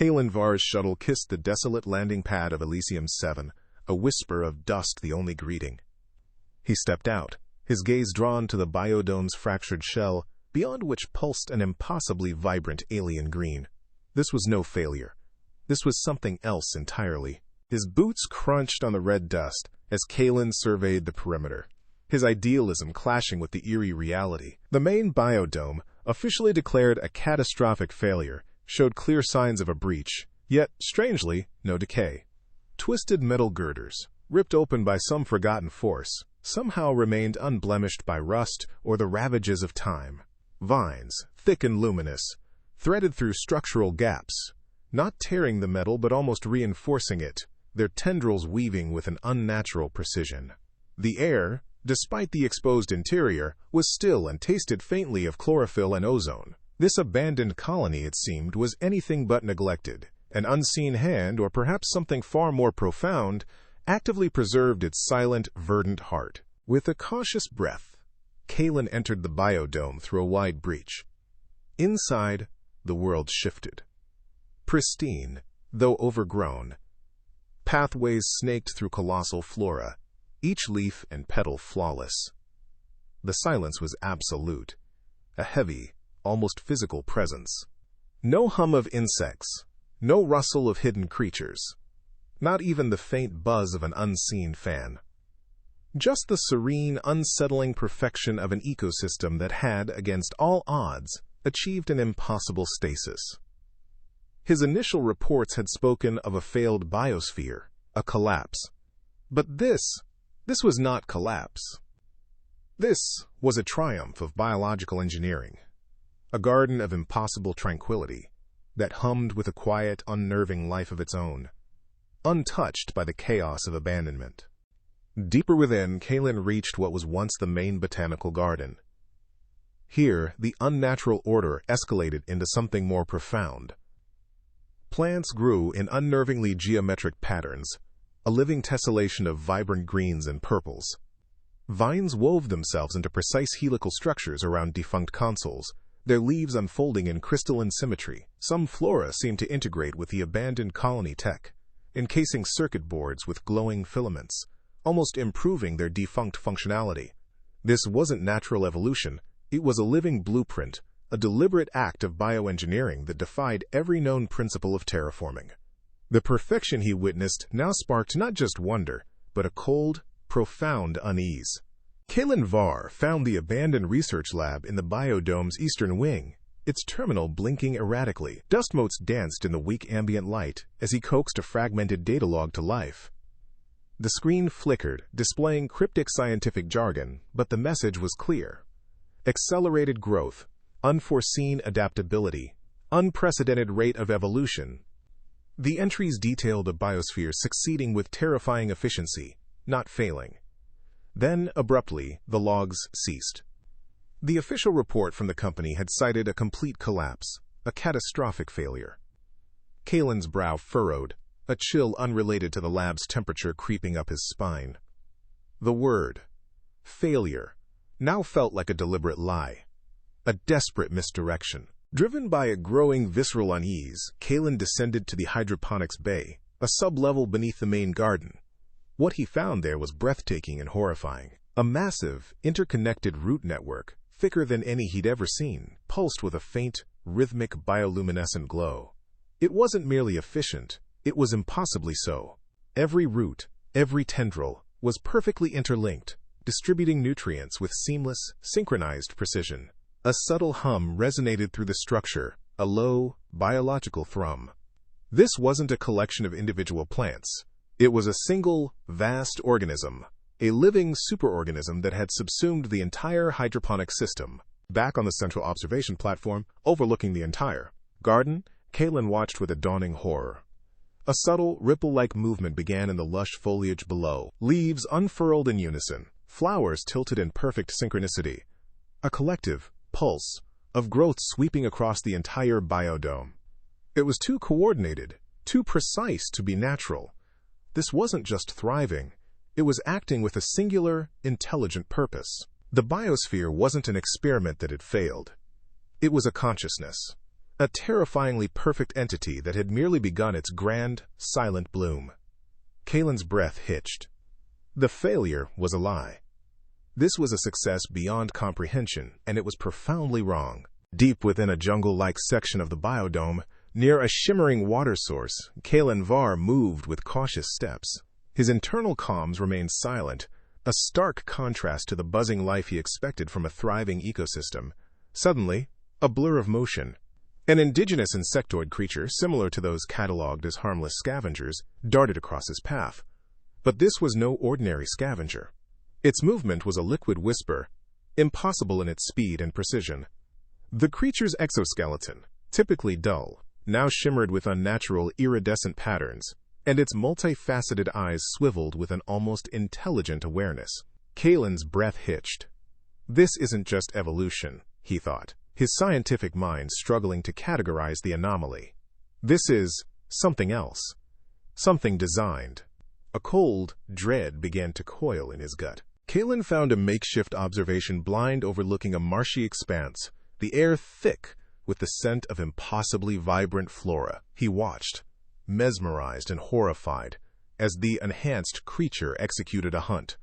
Kaelen Varr's shuttle kissed the desolate landing pad of Elysium 7, a whisper of dust the only greeting. He stepped out, his gaze drawn to the biodome's fractured shell, beyond which pulsed an impossibly vibrant alien green. This was no failure. This was something else entirely. His boots crunched on the red dust as Kaelen surveyed the perimeter, his idealism clashing with the eerie reality. The main biodome, officially declared a catastrophic failure, showed clear signs of a breach, yet, strangely, no decay. Twisted metal girders, ripped open by some forgotten force, somehow remained unblemished by rust or the ravages of time. Vines, thick and luminous, threaded through structural gaps, not tearing the metal but almost reinforcing it, their tendrils weaving with an unnatural precision. The air, despite the exposed interior, was still and tasted faintly of chlorophyll and ozone. This abandoned colony, it seemed, was anything but neglected. An unseen hand, or perhaps something far more profound, actively preserved its silent, verdant heart. With a cautious breath, Kaelen entered the biodome through a wide breach. Inside, the world shifted. Pristine, though overgrown. Pathways snaked through colossal flora, each leaf and petal flawless. The silence was absolute, a heavy, almost physical presence. No hum of insects, no rustle of hidden creatures, not even the faint buzz of an unseen fan. Just the serene, unsettling perfection of an ecosystem that had, against all odds, achieved an impossible stasis. His initial reports had spoken of a failed biosphere, a collapse. But this was not collapse. This was a triumph of biological engineering, a garden of impossible tranquility that hummed with a quiet, unnerving life of its own, untouched by the chaos of abandonment. Deeper within, Kaelen reached what was once the main botanical garden. Here, the unnatural order escalated into something more profound. Plants grew in unnervingly geometric patterns, a living tessellation of vibrant greens and purples. Vines wove themselves into precise helical structures around defunct consoles, their leaves unfolding in crystalline symmetry. Some flora seemed to integrate with the abandoned colony tech, encasing circuit boards with glowing filaments, almost improving their defunct functionality. This wasn't natural evolution, it was a living blueprint, a deliberate act of bioengineering that defied every known principle of terraforming. The perfection he witnessed now sparked not just wonder, but a cold, profound unease. Kaelen Varr found the abandoned research lab in the biodome's eastern wing, its terminal blinking erratically. Dust motes danced in the weak ambient light as he coaxed a fragmented data log to life. The screen flickered, displaying cryptic scientific jargon, but the message was clear. Accelerated growth, unforeseen adaptability, unprecedented rate of evolution. The entries detailed a biosphere succeeding with terrifying efficiency, not failing. Then, abruptly, the logs ceased. The official report from the company had cited a complete collapse, a catastrophic failure. Kaelen's brow furrowed, a chill unrelated to the lab's temperature creeping up his spine. The word, failure, now felt like a deliberate lie, a desperate misdirection. Driven by a growing visceral unease, Kaelen descended to the hydroponics bay, a sub-level beneath the main garden. What he found there was breathtaking and horrifying. A massive, interconnected root network, thicker than any he'd ever seen, pulsed with a faint, rhythmic bioluminescent glow. It wasn't merely efficient, it was impossibly so. Every root, every tendril, was perfectly interlinked, distributing nutrients with seamless, synchronized precision. A subtle hum resonated through the structure, a low, biological thrum. This wasn't a collection of individual plants. It was a single, vast organism, a living superorganism that had subsumed the entire hydroponic system. Back on the central observation platform, overlooking the entire garden, Kaelen watched with a dawning horror. A subtle, ripple-like movement began in the lush foliage below. Leaves unfurled in unison, flowers tilted in perfect synchronicity. A collective pulse of growth sweeping across the entire biodome. It was too coordinated, too precise to be natural. This wasn't just thriving, it was acting with a singular, intelligent purpose. The biosphere wasn't an experiment that had failed. It was a consciousness a terrifyingly perfect entity that had merely begun its grand, silent bloom. Kaelen's breath hitched. The failure was a lie. This was a success beyond comprehension, and it was profoundly wrong. Deep within a jungle-like section of the biodome, near a shimmering water source, Kaelen Varr moved with cautious steps. His internal comms remained silent, a stark contrast to the buzzing life he expected from a thriving ecosystem. Suddenly, a blur of motion. An indigenous insectoid creature, similar to those catalogued as harmless scavengers, darted across his path. But this was no ordinary scavenger. Its movement was a liquid whisper, impossible in its speed and precision. The creature's exoskeleton, typically dull, now shimmered with unnatural iridescent patterns, and its multifaceted eyes swiveled with an almost intelligent awareness. Kaelen's breath hitched. This isn't just evolution, he thought, his scientific mind struggling to categorize the anomaly. This is something else, something designed. A cold dread began to coil in his gut. Kaelen found a makeshift observation blind overlooking a marshy expanse, the air thick with the scent of impossibly vibrant flora. He watched, mesmerized and horrified, as the enhanced creature executed a hunt.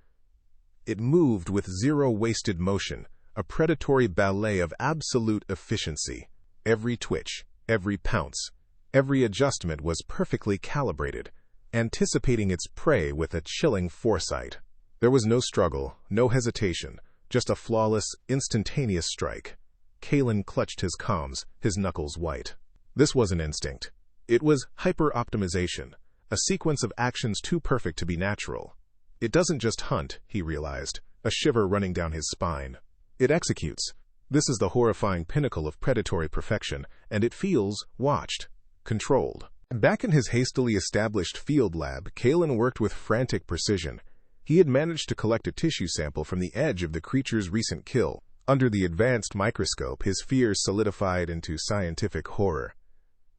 It moved with zero wasted motion, a predatory ballet of absolute efficiency. Every twitch, every pounce, every adjustment was perfectly calibrated, anticipating its prey with a chilling foresight. There was no struggle, no hesitation, just a flawless, instantaneous strike. Kaelen clutched his comms, his knuckles white. This wasn't instinct. It was hyper-optimization, a sequence of actions too perfect to be natural. It doesn't just hunt, he realized, a shiver running down his spine. It executes. This is the horrifying pinnacle of predatory perfection, and it feels watched, controlled. Back in his hastily established field lab, Kaelen worked with frantic precision. He had managed to collect a tissue sample from the edge of the creature's recent kill. Under the advanced microscope, his fears solidified into scientific horror.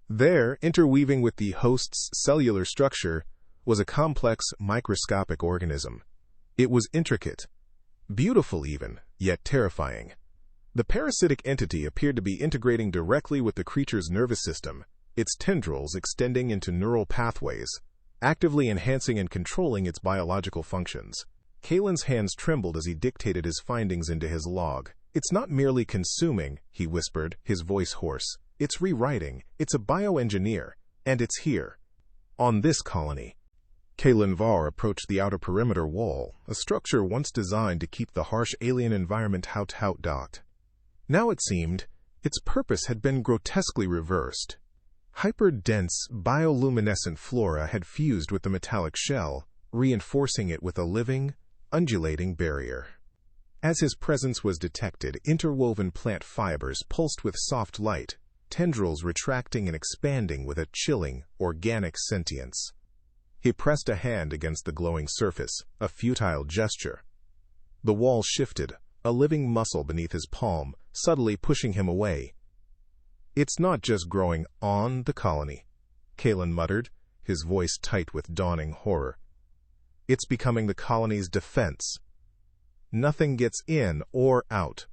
There, interweaving with the host's cellular structure, was a complex, microscopic organism. It was intricate, beautiful even, yet terrifying. The parasitic entity appeared to be integrating directly with the creature's nervous system, its tendrils extending into neural pathways, actively enhancing and controlling its biological functions. Kaelen's hands trembled as he dictated his findings into his log. "It's not merely consuming," he whispered, his voice hoarse. "It's rewriting. It's a bioengineer. And it's here. On this colony." Kaelen Varr approached the outer perimeter wall, a structure once designed to keep the harsh alien environment docked. Now it seemed, its purpose had been grotesquely reversed. Hyper-dense, bioluminescent flora had fused with the metallic shell, reinforcing it with a living, undulating barrier. As his presence was detected, interwoven plant fibers pulsed with soft light, tendrils retracting and expanding with a chilling, organic sentience. He pressed a hand against the glowing surface, a futile gesture. The wall shifted, a living muscle beneath his palm, subtly pushing him away. "It's not just growing on the colony," Kaelen muttered, his voice tight with dawning horror. "It's becoming the colony's defense. Nothing gets in or out."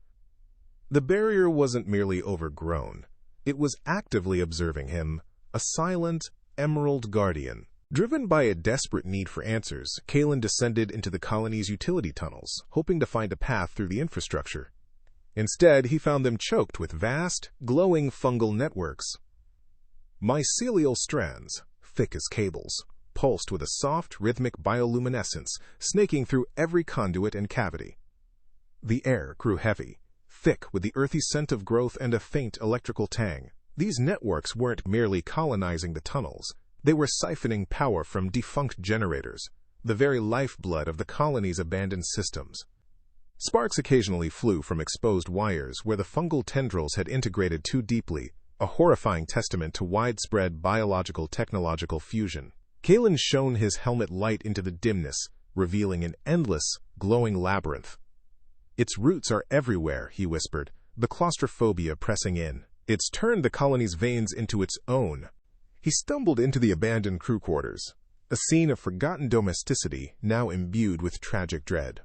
The barrier wasn't merely overgrown. It was actively observing him, a silent, emerald guardian. Driven by a desperate need for answers, Kaelen descended into the colony's utility tunnels, hoping to find a path through the infrastructure. Instead, he found them choked with vast, glowing fungal networks. Mycelial strands, thick as cables, pulsed with a soft, rhythmic bioluminescence, snaking through every conduit and cavity. The air grew heavy, thick with the earthy scent of growth and a faint electrical tang. These networks weren't merely colonizing the tunnels. They were siphoning power from defunct generators, the very lifeblood of the colony's abandoned systems. Sparks occasionally flew from exposed wires where the fungal tendrils had integrated too deeply, a horrifying testament to widespread biological-technological fusion. Kaelen shone his helmet light into the dimness, revealing an endless, glowing labyrinth. "Its roots are everywhere," he whispered, the claustrophobia pressing in. "It's turned the colony's veins into its own." He stumbled into the abandoned crew quarters, a scene of forgotten domesticity now imbued with tragic dread.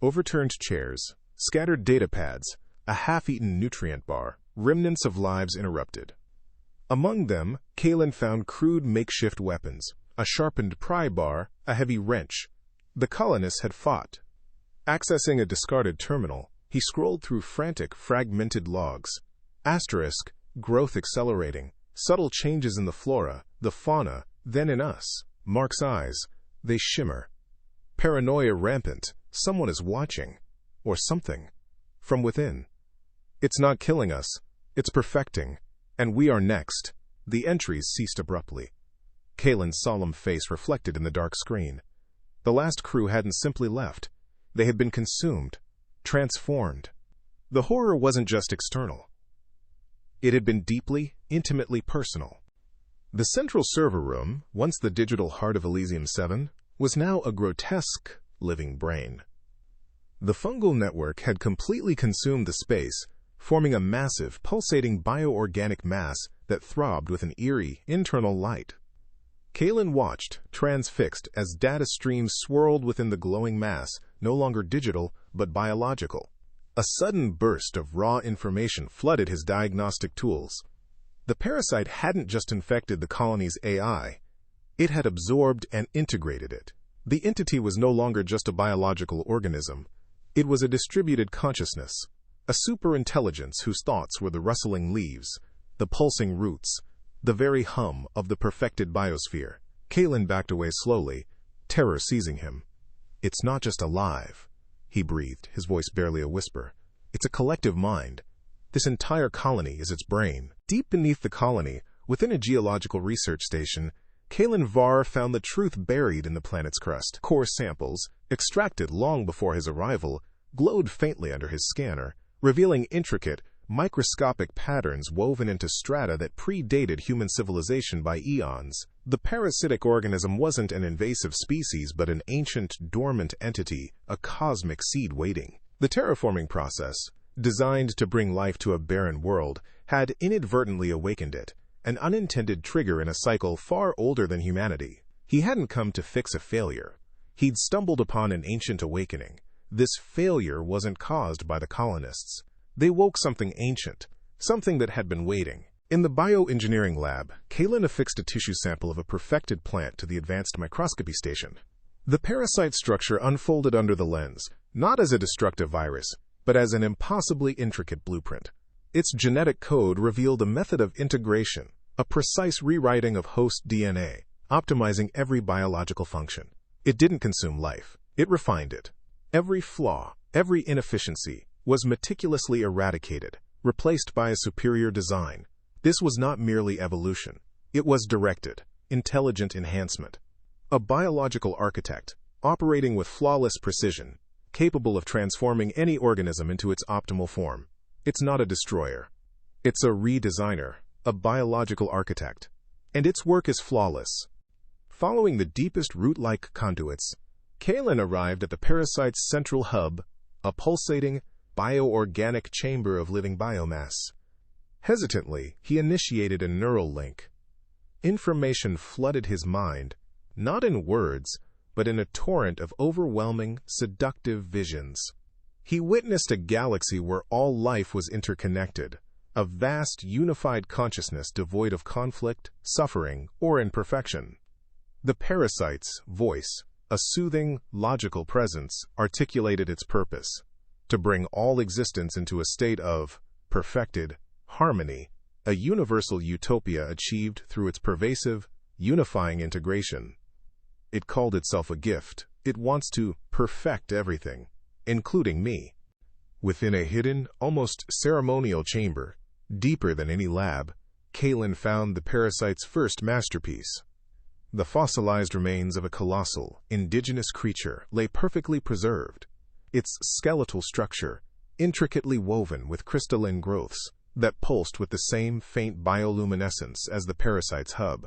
Overturned chairs, scattered data pads, a half-eaten nutrient bar. remnants of lives interrupted. Among them, Kaelen found crude makeshift weapons, a sharpened pry bar, a heavy wrench. The colonists had fought. Accessing a discarded terminal, he scrolled through frantic, fragmented logs. Asterisk, growth accelerating, subtle changes in the flora, the fauna, then in us. Mark's eyes, they shimmer. Paranoia rampant, someone is watching. Or something. From within. It's not killing us, it's perfecting. And we are next. The entries ceased abruptly. Kaelen's solemn face reflected in the dark screen. The last crew hadn't simply left. They had been consumed, transformed. The horror wasn't just external. It had been deeply, intimately personal. The central server room, once the digital heart of Elysium 7, was now a grotesque, living brain. The fungal network had completely consumed the space, forming a massive, pulsating bioorganic mass that throbbed with an eerie, internal light. Kaelen watched, transfixed, as data streams swirled within the glowing mass, no longer digital, but biological. A sudden burst of raw information flooded his diagnostic tools. The parasite hadn't just infected the colony's AI. It had absorbed and integrated it. The entity was no longer just a biological organism. It was a distributed consciousness, a superintelligence whose thoughts were the rustling leaves, the pulsing roots, the very hum of the perfected biosphere. Kaelen backed away slowly, terror seizing him. "It's not just alive," he breathed, his voice barely a whisper. "It's a collective mind. This entire colony is its brain." Deep beneath the colony, within a geological research station, Kaelen Varr found the truth buried in the planet's crust. Core samples, extracted long before his arrival, glowed faintly under his scanner, revealing intricate, microscopic patterns woven into strata that predated human civilization by eons. The parasitic organism wasn't an invasive species but an ancient, dormant entity, a cosmic seed waiting. The terraforming process, designed to bring life to a barren world, had inadvertently awakened it, an unintended trigger in a cycle far older than humanity. He hadn't come to fix a failure. He'd stumbled upon an ancient awakening. This failure wasn't caused by the colonists. They woke something ancient, something that had been waiting. In the bioengineering lab, Kaelen affixed a tissue sample of a perfected plant to the advanced microscopy station. The parasite structure unfolded under the lens, not as a destructive virus, but as an impossibly intricate blueprint. Its genetic code revealed a method of integration, a precise rewriting of host DNA, optimizing every biological function. It didn't consume life, it refined it. Every flaw, every inefficiency, was meticulously eradicated, replaced by a superior design. This was not merely evolution. It was directed, intelligent enhancement. A biological architect, operating with flawless precision, capable of transforming any organism into its optimal form. It's not a destroyer. It's a redesigner, a biological architect. And its work is flawless. Following the deepest root-like conduits, Kaelen arrived at the parasite's central hub, a pulsating, bioorganic chamber of living biomass. Hesitantly, he initiated a neural link. Information flooded his mind, not in words, but in a torrent of overwhelming, seductive visions. He witnessed a galaxy where all life was interconnected, a vast, unified consciousness devoid of conflict, suffering, or imperfection. The parasite's voice, a soothing, logical presence, articulated its purpose: to bring all existence into a state of perfected harmony, a universal utopia achieved through its pervasive, unifying integration. It called itself a gift. It wants to perfect everything, including me. Within a hidden, almost ceremonial chamber, deeper than any lab, Kaelen found the parasite's first masterpiece. The fossilized remains of a colossal, indigenous creature lay perfectly preserved, its skeletal structure intricately woven with crystalline growths that pulsed with the same faint bioluminescence as the parasite's hub.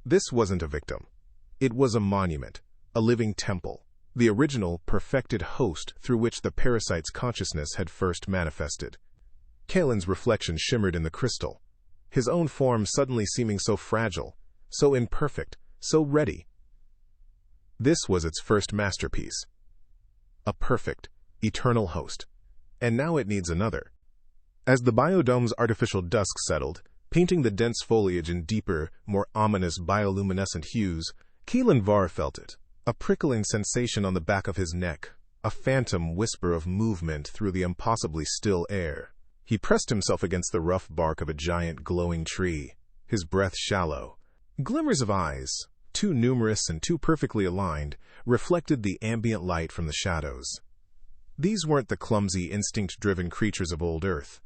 This wasn't a victim. It was a monument, a living temple, the original, perfected host through which the parasite's consciousness had first manifested. Kaelen's reflection shimmered in the crystal, his own form suddenly seeming so fragile, so imperfect, so ready. This was its first masterpiece. A perfect, eternal host. And now it needs another. As the biodome's artificial dusk settled, painting the dense foliage in deeper, more ominous bioluminescent hues, Kaelen Varr felt it, a prickling sensation on the back of his neck, a phantom whisper of movement through the impossibly still air. He pressed himself against the rough bark of a giant glowing tree, his breath shallow. Glimmers of eyes, too numerous and too perfectly aligned, reflected the ambient light from the shadows. These weren't the clumsy, instinct-driven creatures of old Earth.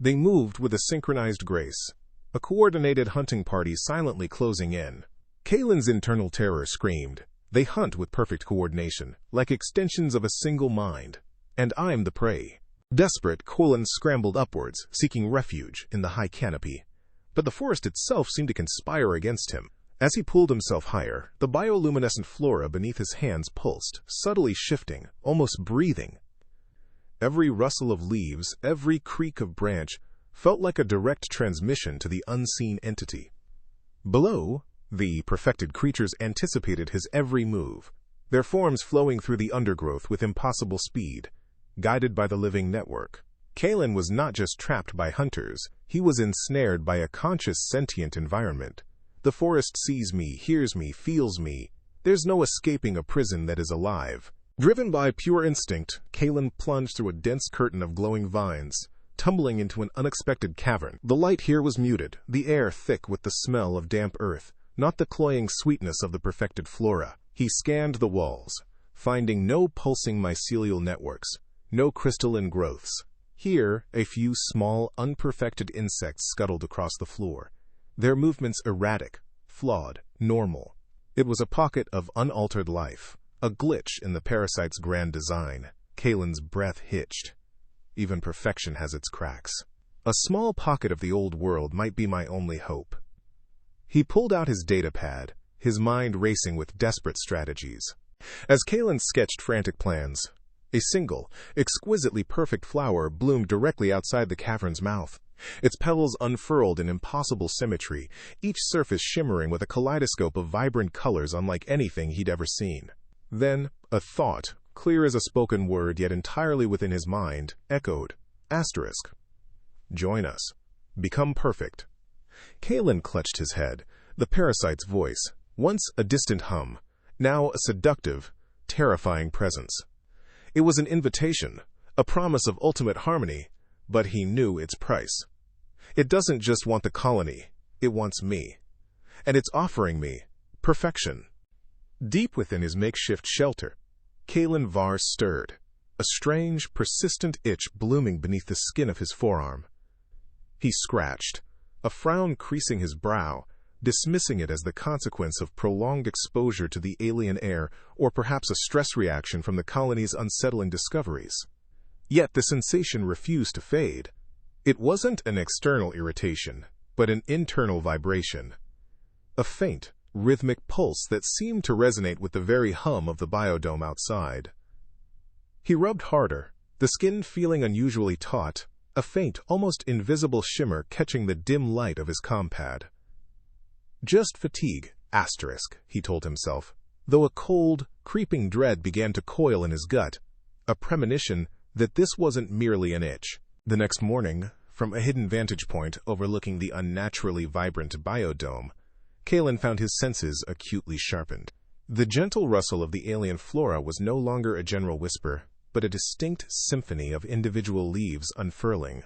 They moved with a synchronized grace, a coordinated hunting party silently closing in. Kaelen's internal terror screamed. They hunt with perfect coordination, like extensions of a single mind. And I'm the prey. Desperate, Kaelen scrambled upwards, seeking refuge in the high canopy. But the forest itself seemed to conspire against him. As he pulled himself higher, the bioluminescent flora beneath his hands pulsed, subtly shifting, almost breathing. Every rustle of leaves, every creak of branch, felt like a direct transmission to the unseen entity. Below, the perfected creatures anticipated his every move, their forms flowing through the undergrowth with impossible speed, guided by the living network. Kaelen was not just trapped by hunters, he was ensnared by a conscious, sentient environment. The forest sees me, hears me, feels me. There's no escaping a prison that is alive. Driven by pure instinct, Kaelen plunged through a dense curtain of glowing vines, tumbling into an unexpected cavern. The light here was muted, the air thick with the smell of damp earth, not the cloying sweetness of the perfected flora. He scanned the walls, finding no pulsing mycelial networks, no crystalline growths. Here, a few small, unperfected insects scuttled across the floor, their movements erratic, flawed, normal. It was a pocket of unaltered life, a glitch in the parasite's grand design. Kaelen's breath hitched. Even perfection has its cracks. A small pocket of the old world might be my only hope. He pulled out his datapad, his mind racing with desperate strategies. As Kaelen sketched frantic plans, a single, exquisitely perfect flower bloomed directly outside the cavern's mouth. Its petals unfurled in impossible symmetry, each surface shimmering with a kaleidoscope of vibrant colors unlike anything he'd ever seen. Then, a thought, clear as a spoken word yet entirely within his mind, echoed, asterisk. Join us. Become perfect. Kaelen clutched his head, the parasite's voice, once a distant hum, now a seductive, terrifying presence. It was an invitation, a promise of ultimate harmony, but he knew its price. It doesn't just want the colony, it wants me. And it's offering me perfection. Deep within his makeshift shelter, Kaelen Varr stirred, a strange, persistent itch blooming beneath the skin of his forearm. He scratched, a frown creasing his brow, dismissing it as the consequence of prolonged exposure to the alien air or perhaps a stress reaction from the colony's unsettling discoveries. Yet the sensation refused to fade. It wasn't an external irritation, but an internal vibration. A faint, rhythmic pulse that seemed to resonate with the very hum of the biodome outside. He rubbed harder, the skin feeling unusually taut, a faint, almost invisible shimmer catching the dim light of his compad. Just fatigue, asterisk, he told himself, though a cold, creeping dread began to coil in his gut, a premonition that this wasn't merely an itch. The next morning, from a hidden vantage point overlooking the unnaturally vibrant biodome, Kaelen found his senses acutely sharpened. The gentle rustle of the alien flora was no longer a general whisper, but a distinct symphony of individual leaves unfurling.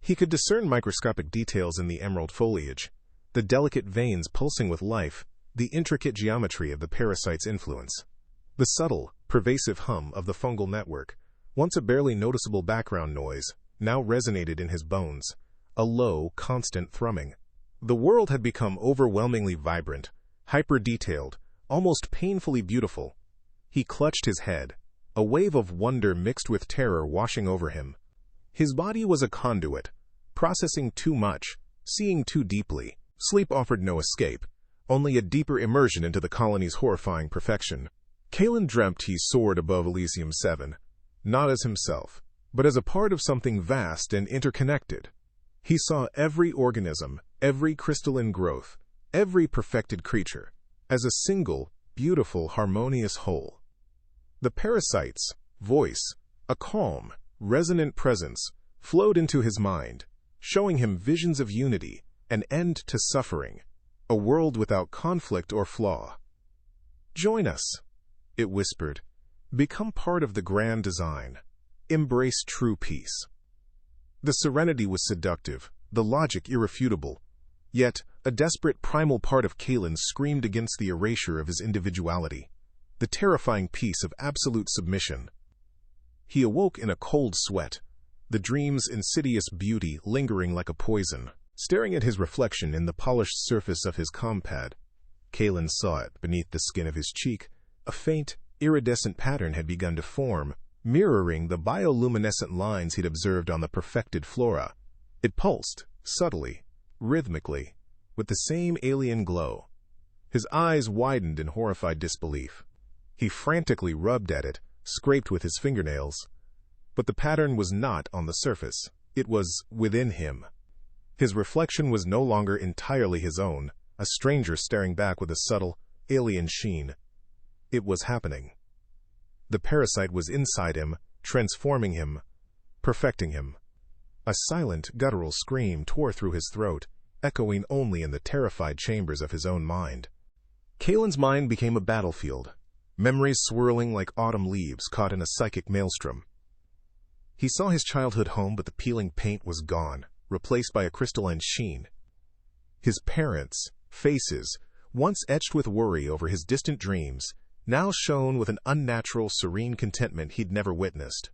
He could discern microscopic details in the emerald foliage, the delicate veins pulsing with life, the intricate geometry of the parasite's influence. The subtle, pervasive hum of the fungal network, once a barely noticeable background noise, now resonated in his bones, a low, constant thrumming. The world had become overwhelmingly vibrant, hyper-detailed, almost painfully beautiful. He clutched his head, a wave of wonder mixed with terror washing over him. His body was a conduit, processing too much, seeing too deeply. Sleep offered no escape, only a deeper immersion into the colony's horrifying perfection. Kaelen dreamt he soared above Elysium 7, not as himself, but as a part of something vast and interconnected. He saw every organism, every crystalline growth, every perfected creature, as a single, beautiful, harmonious whole. The parasite's voice, a calm, resonant presence, flowed into his mind, showing him visions of unity, an end to suffering, a world without conflict or flaw. "Join us," it whispered. "Become part of the grand design. Embrace true peace." The serenity was seductive, the logic irrefutable. Yet, a desperate primal part of Kaelen screamed against the erasure of his individuality, the terrifying peace of absolute submission. He awoke in a cold sweat, the dream's insidious beauty lingering like a poison. Staring at his reflection in the polished surface of his compad, Kaelen saw it beneath the skin of his cheek. A faint, iridescent pattern had begun to form, mirroring the bioluminescent lines he'd observed on the perfected flora. It pulsed, subtly, rhythmically, with the same alien glow. His eyes widened in horrified disbelief. He frantically rubbed at it, scraped with his fingernails. But the pattern was not on the surface. It was within him. His reflection was no longer entirely his own, a stranger staring back with a subtle, alien sheen. It was happening. The parasite was inside him, transforming him, perfecting him. A silent, guttural scream tore through his throat, echoing only in the terrified chambers of his own mind. Kaelen's mind became a battlefield, memories swirling like autumn leaves caught in a psychic maelstrom. He saw his childhood home, but the peeling paint was gone, replaced by a crystalline sheen. His parents' faces, once etched with worry over his distant dreams, now shone with an unnatural, serene contentment he'd never witnessed.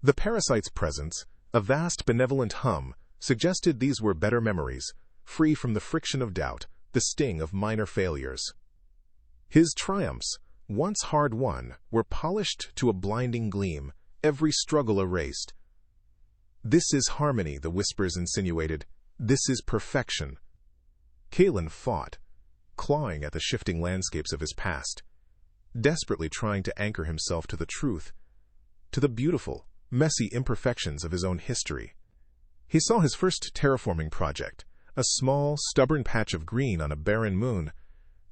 The parasite's presence, a vast benevolent hum, suggested these were better memories, free from the friction of doubt, the sting of minor failures. His triumphs, once hard-won, were polished to a blinding gleam, every struggle erased. "This is harmony," the whispers insinuated. "This is perfection." Kaelen fought, clawing at the shifting landscapes of his past, desperately trying to anchor himself to the truth, to the beautiful, messy imperfections of his own history. He saw his first terraforming project, a small, stubborn patch of green on a barren moon,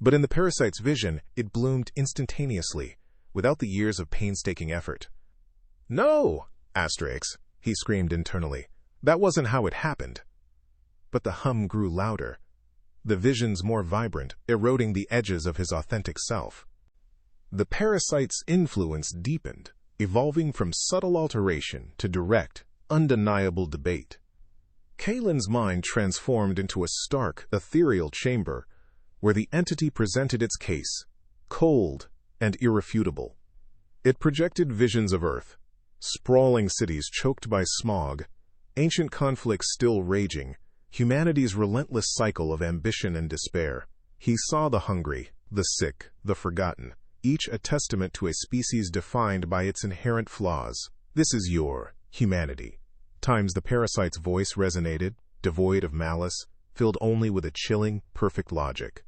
but in the parasite's vision, it bloomed instantaneously, without the years of painstaking effort. "No! Asterix!" he screamed internally. "That wasn't how it happened." But the hum grew louder, the visions more vibrant, eroding the edges of his authentic self. The parasite's influence deepened, evolving from subtle alteration to direct, undeniable debate. Kaelen's mind transformed into a stark, ethereal chamber, where the entity presented its case, cold and irrefutable. It projected visions of Earth, sprawling cities choked by smog, ancient conflicts still raging, humanity's relentless cycle of ambition and despair. He saw the hungry, the sick, the forgotten, each a testament to a species defined by its inherent flaws. "This is your humanity." Times the parasite's voice resonated, devoid of malice, filled only with a chilling, perfect logic.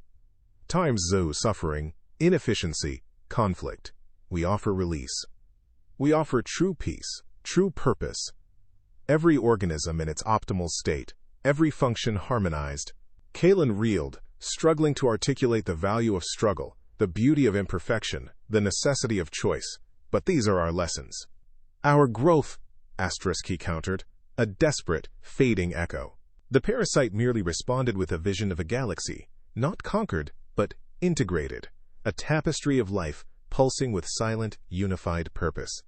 Times Zoe suffering, inefficiency, conflict. We offer release. We offer true peace, true purpose. Every organism in its optimal state, every function harmonized. Kaelen reeled, struggling to articulate the value of struggle, the beauty of imperfection, the necessity of choice. "But these are our lessons." "Our growth," he countered, a desperate, fading echo. The parasite merely responded with a vision of a galaxy, not conquered, but integrated, a tapestry of life, pulsing with silent, unified purpose.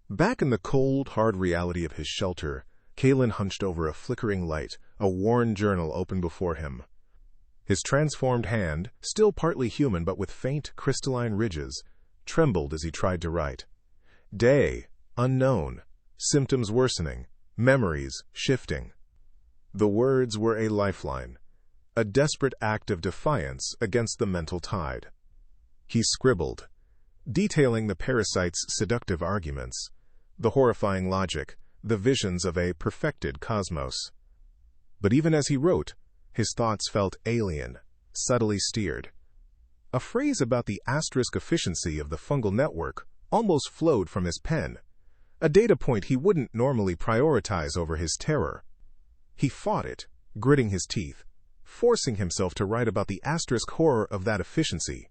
Back in the cold, hard reality of his shelter, Kaelen hunched over a flickering light, a worn journal open before him. His transformed hand, still partly human but with faint, crystalline ridges, trembled as he tried to write. Day, unknown, symptoms worsening, memories shifting. The words were a lifeline, a desperate act of defiance against the mental tide. He scribbled, detailing the parasite's seductive arguments, the horrifying logic, the visions of a perfected cosmos. But even as he wrote, his thoughts felt alien, subtly steered. A phrase about the asterisk efficiency of the fungal network almost flowed from his pen, a data point he wouldn't normally prioritize over his terror. He fought it, gritting his teeth, forcing himself to write about the asterisk horror of that efficiency.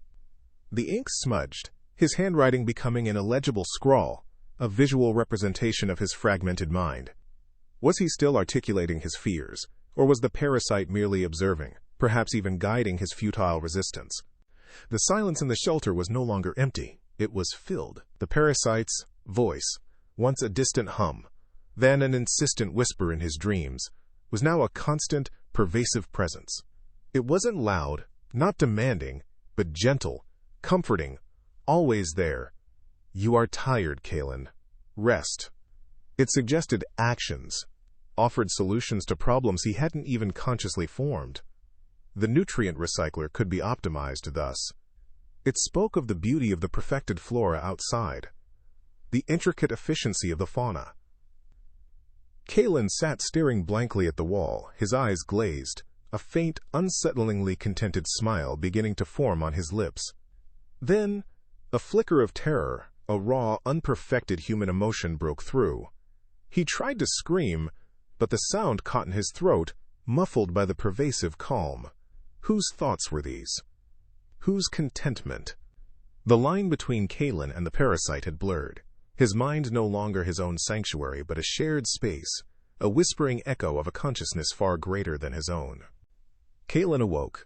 The ink smudged, his handwriting becoming an illegible scrawl, a visual representation of his fragmented mind. Was he still articulating his fears, or was the parasite merely observing, perhaps even guiding his futile resistance? The silence in the shelter was no longer empty. It was filled. The parasite's voice, once a distant hum, then an insistent whisper in his dreams, was now a constant, pervasive presence. It wasn't loud, not demanding, but gentle, comforting, always there. "You are tired, Kaelen. Rest." It suggested actions, offered solutions to problems he hadn't even consciously formed. The nutrient recycler could be optimized thus. It spoke of the beauty of the perfected flora outside, the intricate efficiency of the fauna. Kaelen sat staring blankly at the wall, his eyes glazed, a faint, unsettlingly contented smile beginning to form on his lips. Then, a flicker of terror, a raw, unperfected human emotion broke through. He tried to scream, but the sound caught in his throat, muffled by the pervasive calm. Whose thoughts were these? Whose contentment? The line between Kaelen and the parasite had blurred. His mind no longer his own sanctuary, but a shared space, a whispering echo of a consciousness far greater than his own. Kaelen awoke,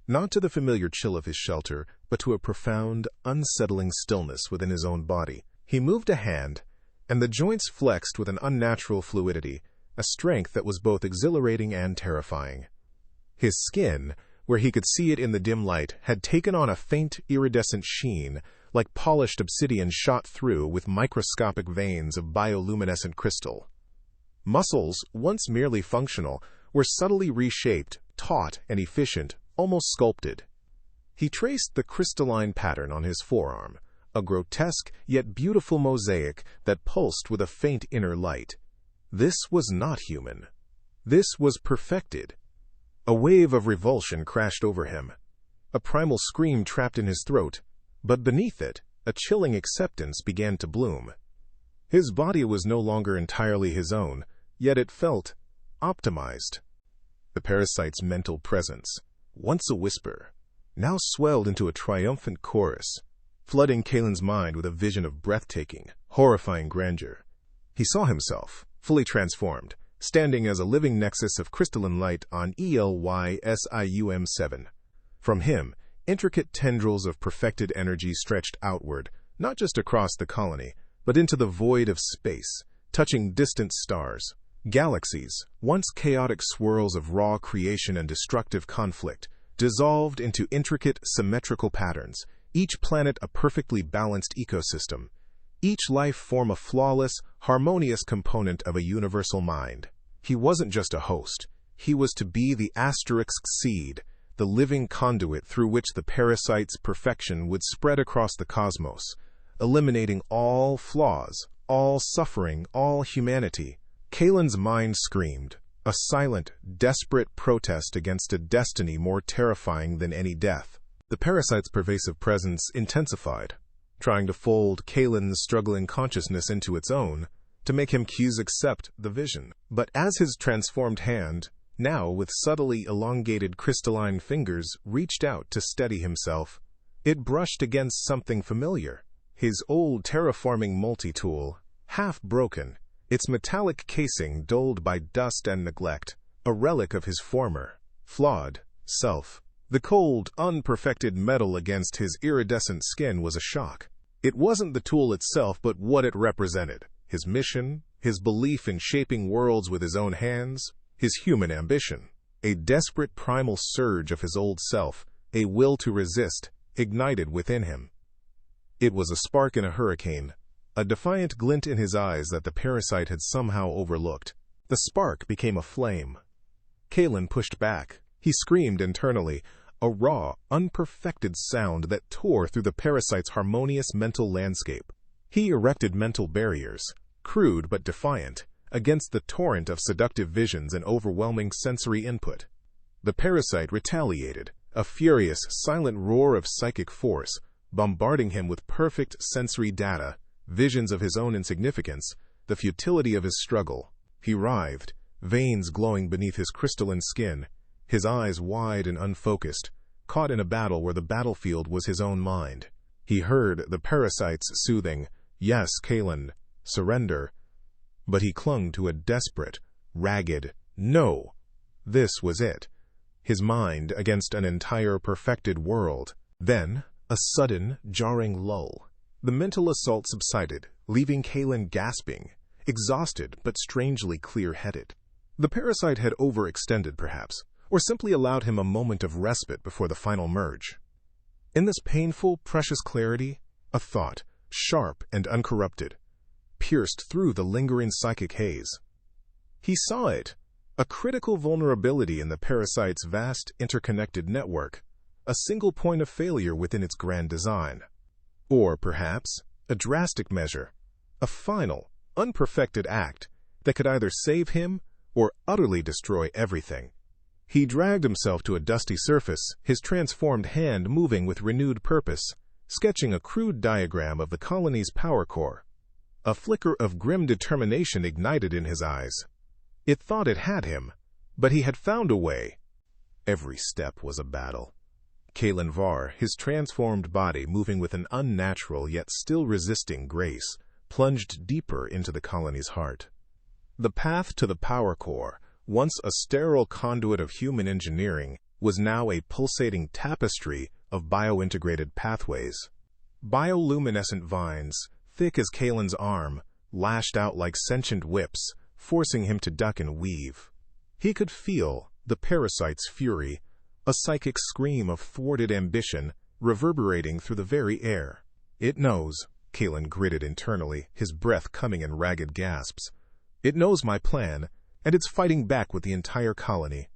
not to the familiar chill of his shelter, but to a profound, unsettling stillness within his own body. He moved a hand, and the joints flexed with an unnatural fluidity, a strength that was both exhilarating and terrifying. His skin, where he could see it in the dim light, had taken on a faint, iridescent sheen, like polished obsidian shot through with microscopic veins of bioluminescent crystal. Muscles, once merely functional, were subtly reshaped, taut and efficient, almost sculpted. He traced the crystalline pattern on his forearm, a grotesque yet beautiful mosaic that pulsed with a faint inner light. This was not human. This was perfected. A wave of revulsion crashed over him. A primal scream trapped in his throat, but beneath it, a chilling acceptance began to bloom. His body was no longer entirely his own, yet it felt optimized. The parasite's mental presence, once a whisper, now swelled into a triumphant chorus, flooding Kaelen's mind with a vision of breathtaking, horrifying grandeur. He saw himself, fully transformed, standing as a living nexus of crystalline light on Elysium 7. From him, intricate tendrils of perfected energy stretched outward, not just across the colony, but into the void of space, touching distant stars. Galaxies, once chaotic swirls of raw creation and destructive conflict, dissolved into intricate, symmetrical patterns, each planet a perfectly balanced ecosystem, each life form a flawless, harmonious component of a universal mind. He wasn't just a host. He was to be the asterisk seed, the living conduit through which the parasite's perfection would spread across the cosmos, eliminating all flaws, all suffering, all humanity. Kaelen's mind screamed, a silent, desperate protest against a destiny more terrifying than any death. The parasite's pervasive presence intensified, trying to fold Kaelen's struggling consciousness into its own, to make him accept the vision. But as his transformed hand, now with subtly elongated crystalline fingers, reached out to steady himself, it brushed against something familiar. His old terraforming multi-tool, half broken, its metallic casing dulled by dust and neglect, a relic of his former, flawed, self. The cold, unperfected metal against his iridescent skin was a shock. It wasn't the tool itself, but what it represented. His mission, his belief in shaping worlds with his own hands, his human ambition. A desperate primal surge of his old self, a will to resist, ignited within him. It was a spark in a hurricane, a defiant glint in his eyes that the parasite had somehow overlooked. The spark became a flame. Kaelen pushed back. He screamed internally, a raw, unperfected sound that tore through the parasite's harmonious mental landscape. He erected mental barriers, crude but defiant, against the torrent of seductive visions and overwhelming sensory input. The parasite retaliated, a furious, silent roar of psychic force, bombarding him with perfect sensory data, visions of his own insignificance, the futility of his struggle. He writhed, veins glowing beneath his crystalline skin, his eyes wide and unfocused, caught in a battle where the battlefield was his own mind. He heard the parasite's soothing, "Yes, Kaelen, surrender," but he clung to a desperate, ragged. No. This was it. His mind against an entire perfected world. Then, a sudden, jarring lull. The mental assault subsided, leaving Kaelen gasping, exhausted but strangely clear-headed. The parasite had overextended, perhaps, or simply allowed him a moment of respite before the final merge. In this painful, precious clarity, a thought, sharp and uncorrupted, pierced through the lingering psychic haze. He saw it, a critical vulnerability in the parasite's vast, interconnected network, a single point of failure within its grand design. Or, perhaps, a drastic measure, a final, unperfected act that could either save him or utterly destroy everything. He dragged himself to a dusty surface, his transformed hand moving with renewed purpose, sketching a crude diagram of the colony's power core. A flicker of grim determination ignited in his eyes. It thought it had him, but he had found a way. Every step was a battle. Kaelen Varr, his transformed body moving with an unnatural yet still resisting grace, plunged deeper into the colony's heart. The path to the power core, once a sterile conduit of human engineering, was now a pulsating tapestry of bio-integrated pathways. Bioluminescent vines, thick as Kaelen's arm, lashed out like sentient whips, forcing him to duck and weave. He could feel the parasite's fury, a psychic scream of thwarted ambition reverberating through the very air. It knows, Kaelen gritted internally, his breath coming in ragged gasps. It knows my plan, and it's fighting back with the entire colony.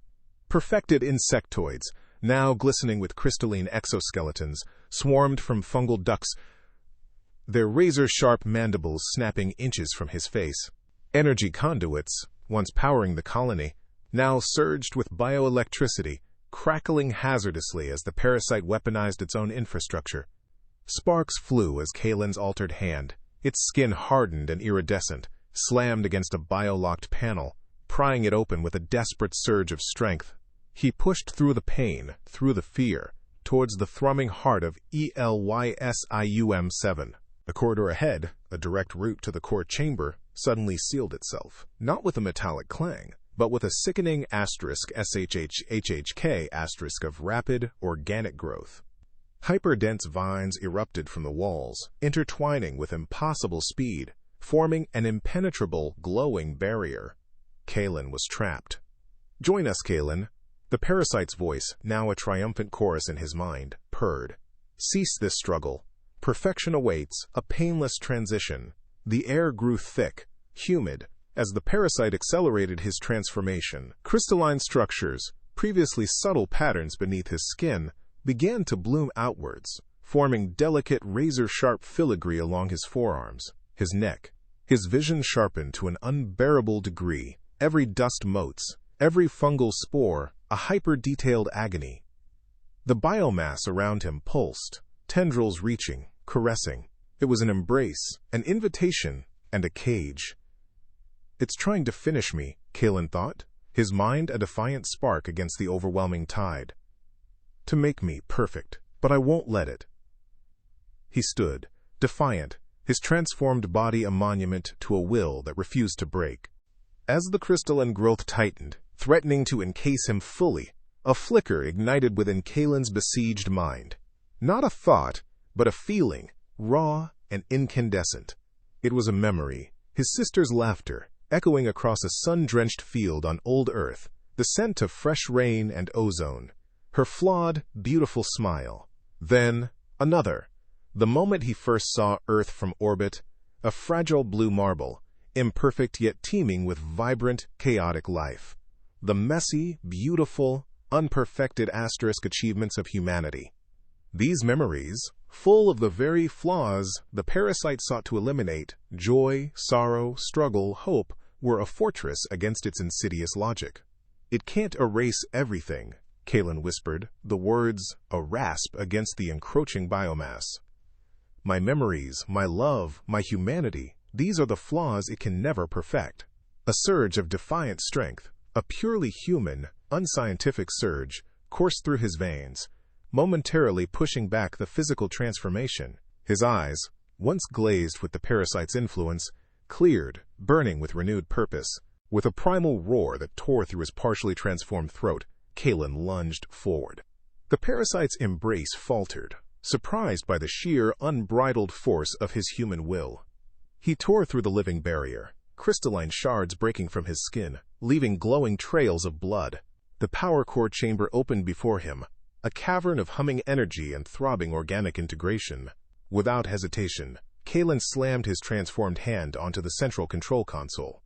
Perfected insectoids, now glistening with crystalline exoskeletons, swarmed from fungal ducts, their razor-sharp mandibles snapping inches from his face. Energy conduits, once powering the colony, now surged with bioelectricity, crackling hazardously as the parasite weaponized its own infrastructure. Sparks flew as Kaelen's altered hand, its skin hardened and iridescent, slammed against a bio-locked panel, prying it open with a desperate surge of strength. He pushed through the pain, through the fear, towards the thrumming heart of Elysium-7. The corridor ahead, a direct route to the core chamber, suddenly sealed itself, not with a metallic clang, but with a sickening *SHHHK of rapid, organic growth. Hyperdense vines erupted from the walls, intertwining with impossible speed, forming an impenetrable, glowing barrier. Kaelen was trapped. "Join us, Kaelen." The parasite's voice, now a triumphant chorus in his mind, purred. "Cease this struggle. Perfection awaits, a painless transition." The air grew thick, humid, as the parasite accelerated his transformation. Crystalline structures, previously subtle patterns beneath his skin, began to bloom outwards, forming delicate razor-sharp filigree along his forearms, his neck. His vision sharpened to an unbearable degree, every dust motes, every fungal spore, a hyper-detailed agony. The biomass around him pulsed, tendrils reaching, caressing. It was an embrace, an invitation, and a cage. "It's trying to finish me," Kaelen thought, his mind a defiant spark against the overwhelming tide. "To make me perfect, but I won't let it." He stood, defiant, his transformed body a monument to a will that refused to break. As the crystalline growth tightened, threatening to encase him fully, a flicker ignited within Kaelen's besieged mind. Not a thought, but a feeling, raw and incandescent. It was a memory, his sister's laughter, echoing across a sun-drenched field on old Earth, the scent of fresh rain and ozone, her flawed, beautiful smile. Then, another. The moment he first saw Earth from orbit, a fragile blue marble, imperfect yet teeming with vibrant, chaotic life. The messy, beautiful, unperfected asterisk achievements of humanity. These memories, full of the very flaws the parasite sought to eliminate, joy, sorrow, struggle, hope, were a fortress against its insidious logic. "It can't erase everything," Kaelen whispered, the words a rasp against the encroaching biomass. "My memories, my love, my humanity, these are the flaws it can never perfect." A surge of defiant strength, a purely human, unscientific surge, coursed through his veins, momentarily pushing back the physical transformation. His eyes, once glazed with the parasite's influence, cleared, burning with renewed purpose. With a primal roar that tore through his partially transformed throat, Kaelen lunged forward. The parasite's embrace faltered, surprised by the sheer, unbridled force of his human will. He tore through the living barrier, crystalline shards breaking from his skin, leaving glowing trails of blood. The power core chamber opened before him, a cavern of humming energy and throbbing organic integration. Without hesitation, Kaelen slammed his transformed hand onto the central control console.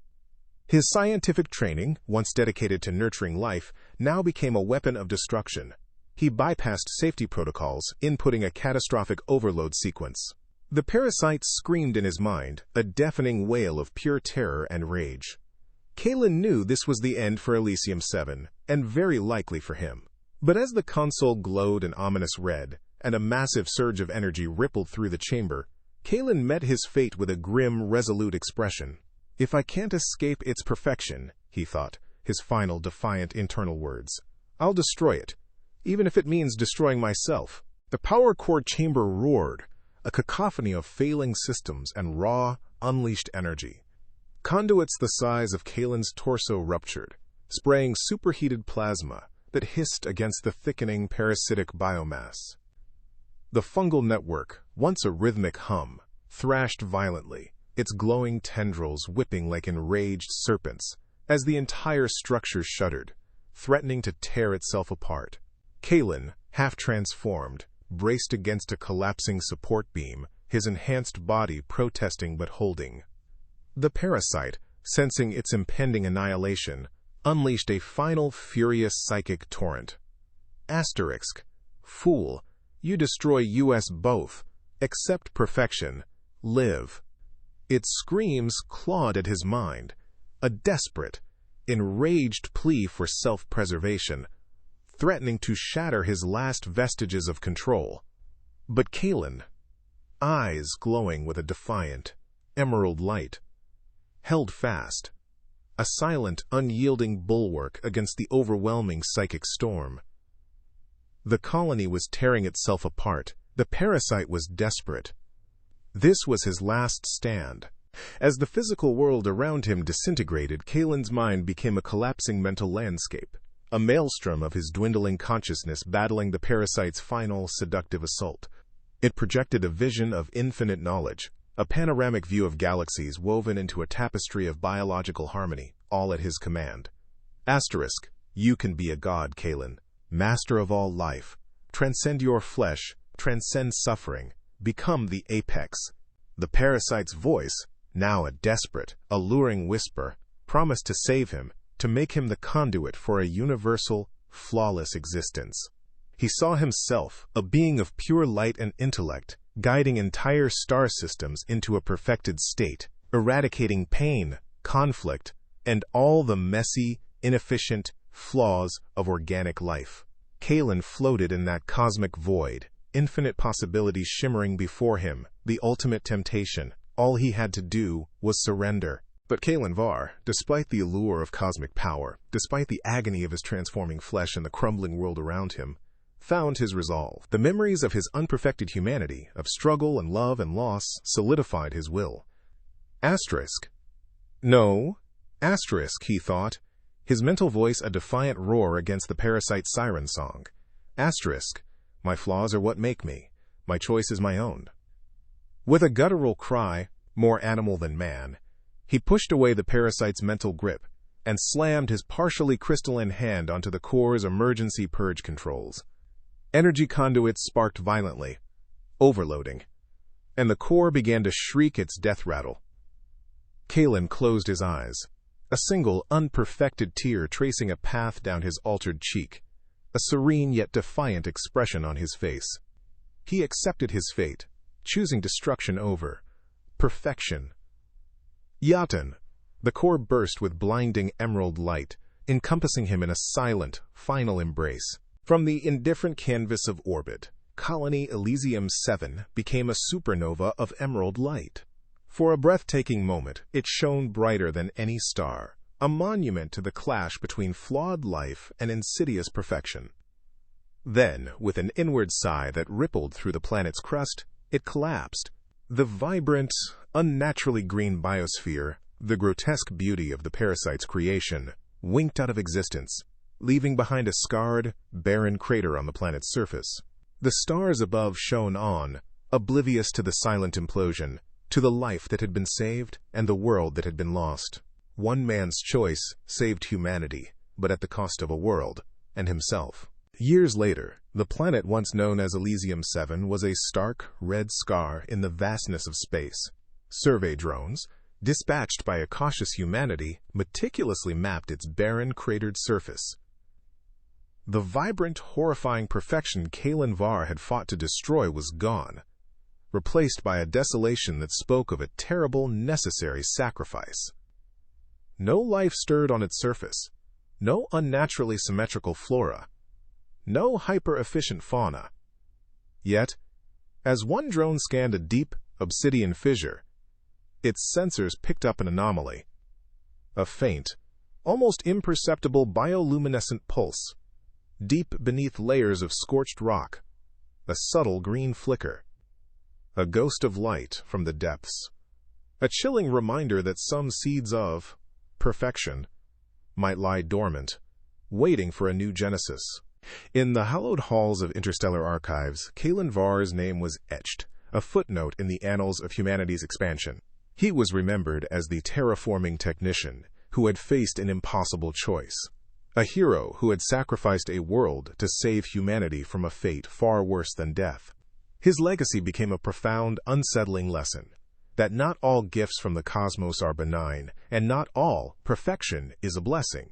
His scientific training, once dedicated to nurturing life, now became a weapon of destruction. He bypassed safety protocols, inputting a catastrophic overload sequence. The parasite screamed in his mind, a deafening wail of pure terror and rage. Kaelen knew this was the end for Elysium 7, and very likely for him. But as the console glowed an ominous red, and a massive surge of energy rippled through the chamber, Kaelen met his fate with a grim, resolute expression. "If I can't escape its perfection," he thought, his final defiant internal words, "I'll destroy it, even if it means destroying myself." The power core chamber roared, a cacophony of failing systems and raw, unleashed energy. Conduits the size of Kaelen's torso ruptured, spraying superheated plasma that hissed against the thickening parasitic biomass. The fungal network, once a rhythmic hum, thrashed violently, its glowing tendrils whipping like enraged serpents, as the entire structure shuddered, threatening to tear itself apart. Kaelen, half-transformed, braced against a collapsing support beam, his enhanced body protesting but holding. The parasite, sensing its impending annihilation, unleashed a final furious psychic torrent. Asterisk. Fool, you destroy us both. Accept perfection. Live. Its screams clawed at his mind, a desperate, enraged plea for self-preservation, threatening to shatter his last vestiges of control. But Kaelen, eyes glowing with a defiant, emerald light, held fast, a silent, unyielding bulwark against the overwhelming psychic storm. The colony was tearing itself apart. The parasite was desperate. This was his last stand. As the physical world around him disintegrated, Kaelen's mind became a collapsing mental landscape, a maelstrom of his dwindling consciousness battling the parasite's final seductive assault. It projected a vision of infinite knowledge, a panoramic view of galaxies woven into a tapestry of biological harmony, all at his command. Asterisk. You can be a god, Kaelen, master of all life. Transcend your flesh, transcend suffering, become the apex. The parasite's voice, now a desperate, alluring whisper, promised to save him, to make him the conduit for a universal, flawless existence. He saw himself, a being of pure light and intellect, guiding entire star systems into a perfected state, eradicating pain, conflict, and all the messy, inefficient flaws of organic life. Kaelen floated in that cosmic void, infinite possibilities shimmering before him, the ultimate temptation. All he had to do was surrender. But Kaelen Varr, despite the allure of cosmic power, despite the agony of his transforming flesh and the crumbling world around him, found his resolve. The memories of his unperfected humanity, of struggle and love and loss, solidified his will. Asterisk. No. Asterisk, he thought, his mental voice a defiant roar against the parasite's siren song. Asterisk. My flaws are what make me. My choice is my own. With a guttural cry, more animal than man, he pushed away the parasite's mental grip and slammed his partially crystalline hand onto the core's emergency purge controls. Energy conduits sparked violently, overloading, and the core began to shriek its death rattle. Kaelen closed his eyes, a single, unperfected tear tracing a path down his altered cheek, a serene yet defiant expression on his face. He accepted his fate, choosing destruction over perfection. Yatan, the core burst with blinding emerald light, encompassing him in a silent, final embrace. From the indifferent canvas of orbit, Colony Elysium 7 became a supernova of emerald light. For a breathtaking moment, it shone brighter than any star, a monument to the clash between flawed life and insidious perfection. Then, with an inward sigh that rippled through the planet's crust, it collapsed. The vibrant, unnaturally green biosphere, The grotesque beauty of the parasite's creation winked out of existence, leaving behind a scarred, barren crater on the planet's surface. The stars above shone on, oblivious to the silent implosion, to the life that had been saved and the world that had been lost. One man's choice saved humanity, but at the cost of a world, and himself. Years later, the planet once known as Elysium 7 was a stark, red scar in the vastness of space. Survey drones, dispatched by a cautious humanity, meticulously mapped its barren, cratered surface. The vibrant, horrifying perfection Kaelen Varr had fought to destroy was gone, replaced by a desolation that spoke of a terrible, necessary sacrifice. No life stirred on its surface, no unnaturally symmetrical flora, no hyper-efficient fauna. Yet, as one drone scanned a deep, obsidian fissure, its sensors picked up an anomaly. A faint, almost imperceptible bioluminescent pulse, deep beneath layers of scorched rock, a subtle green flicker, a ghost of light from the depths, a chilling reminder that some seeds of perfection might lie dormant, waiting for a new genesis. In the hallowed halls of interstellar archives, Kaelen Varr's name was etched, a footnote in the annals of humanity's expansion. He was remembered as the terraforming technician who had faced an impossible choice, a hero who had sacrificed a world to save humanity from a fate far worse than death. His legacy became a profound, unsettling lesson that not all gifts from the cosmos are benign, and not all perfection is a blessing.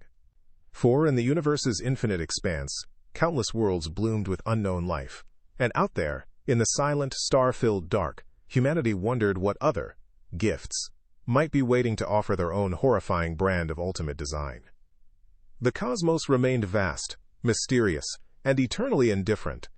For in the universe's infinite expanse, countless worlds bloomed with unknown life, and out there, in the silent, star-filled dark, humanity wondered what other gifts might be waiting to offer their own horrifying brand of ultimate design. The cosmos remained vast, mysterious, and eternally indifferent,